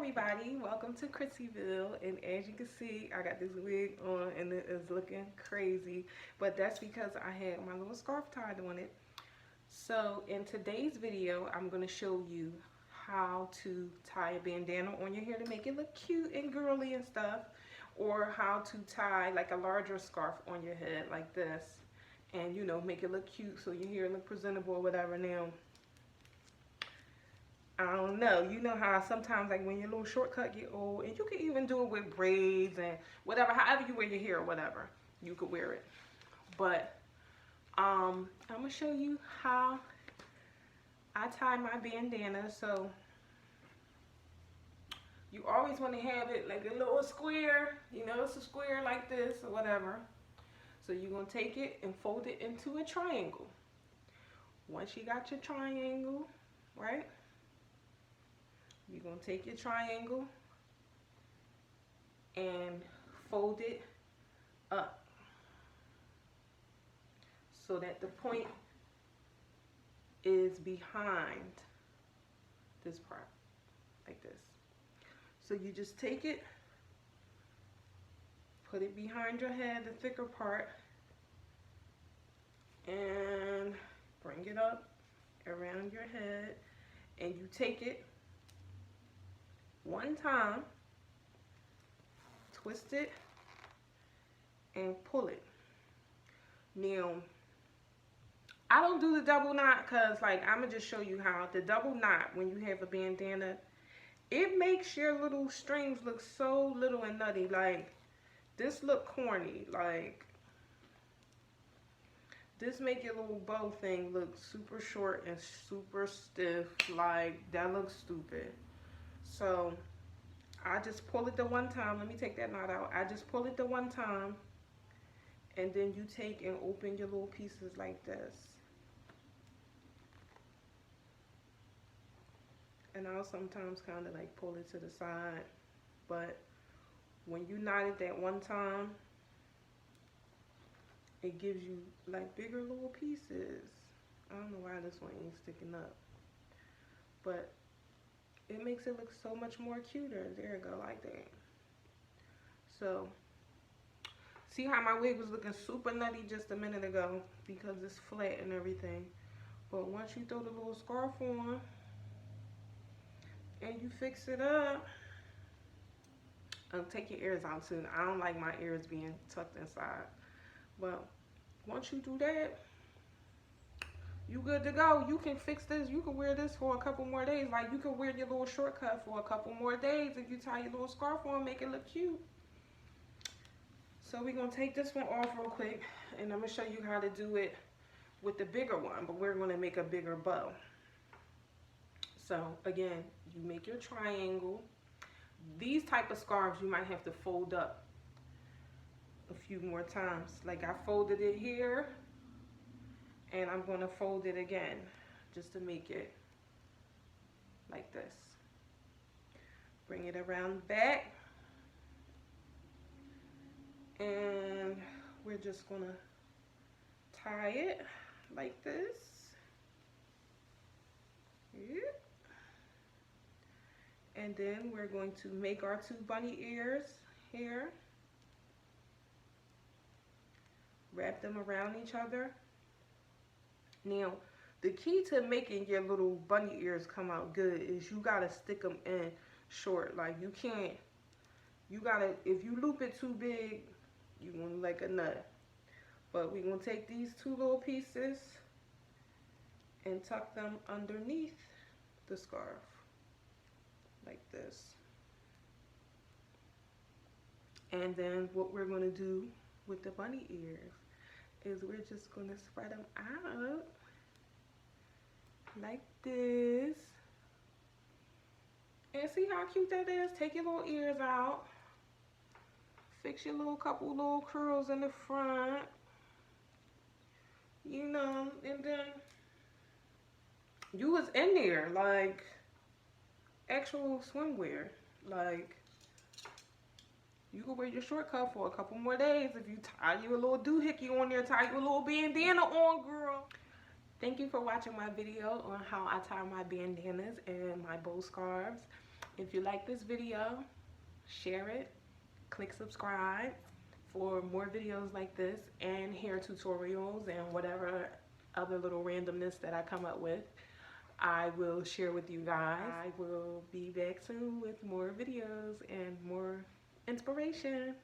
everybody, welcome to Chrissyville, and as you can see I got this wig on and it is looking crazy, but that's because I had my little scarf tied on it. So in today's video I'm going to show you how to tie a bandana on your hair to make it look cute and girly and stuff, or how to tie like a larger scarf on your head like this and make it look cute so your hair look presentable or whatever. Now I don't know. You know how sometimes like when your little shortcut get old, and you can even do it with braids and whatever, however you wear your hair or whatever, you could wear it. But I'm gonna show you how I tie my bandana. So you always want to have it like a little square, it's a square like this or whatever. So you're gonna take it and fold it into a triangle. Once you got your triangle, right? You're going to take your triangle and fold it up so that the point is behind this part, like this. So you just take it, put it behind your head, the thicker part, and bring it up around your head, and you take it one time, twist it, and pull it. Now, I don't do the double knot because, like, I'm going to just show you how. The double knot, when you have a bandana, it makes your little strings look so little and nutty. Like, this look corny. Like, this make your little bow thing look super short and super stiff. Like, that looks stupid. So I just pull it the one time. Let me take that knot out. I just pull it the one time, and then you take and open your little pieces like this. And I'll sometimes kind of like pull it to the side, but when you knot it that one time, it gives you like bigger little pieces. I don't know why this one ain't sticking up, but it makes it look so much more cuter. There you go, like that. So, see how my wig was looking super nutty just a minute ago because it's flat and everything. But once you throw the little scarf on and you fix it up, take your ears out soon. I don't like my ears being tucked inside. But once you do that, you good to go. You can fix this. You can wear this for a couple more days. Like, you can wear your little shortcut for a couple more days if you tie your little scarf on, make it look cute. So we're going to take this one off real quick, and I'm going to show you how to do it with the bigger one, but we're going to make a bigger bow. So again, you make your triangle. These type of scarves you might have to fold up a few more times. Like, I folded it here, and I'm going to fold it again just to make it like this. Bring it around back, and we're just going to tie it like this. Yep. And then we're going to make our two bunny ears here. Wrap them around each other. Now, the key to making your little bunny ears come out good is you gotta stick them in short. Like, you can't, if you loop it too big, you're gonna like a nut. But we're gonna take these two little pieces and tuck them underneath the scarf, like this. And then what we're gonna do with the bunny ears is we're just gonna spread them out like this. And see how cute that is? Take your little ears out, fix your couple little curls in the front, and then you was in there like actual swimwear. Like, you can wear your shortcut for a couple more days if you tie you a little doohickey on there, tie you a little bandana on, girl. Thank you for watching my video on how I tie my bandanas and my bow scarves. If you like this video, share it, click subscribe for more videos like this and hair tutorials and whatever other little randomness that I come up with. I will share with you guys. I will be back soon with more videos and more inspiration.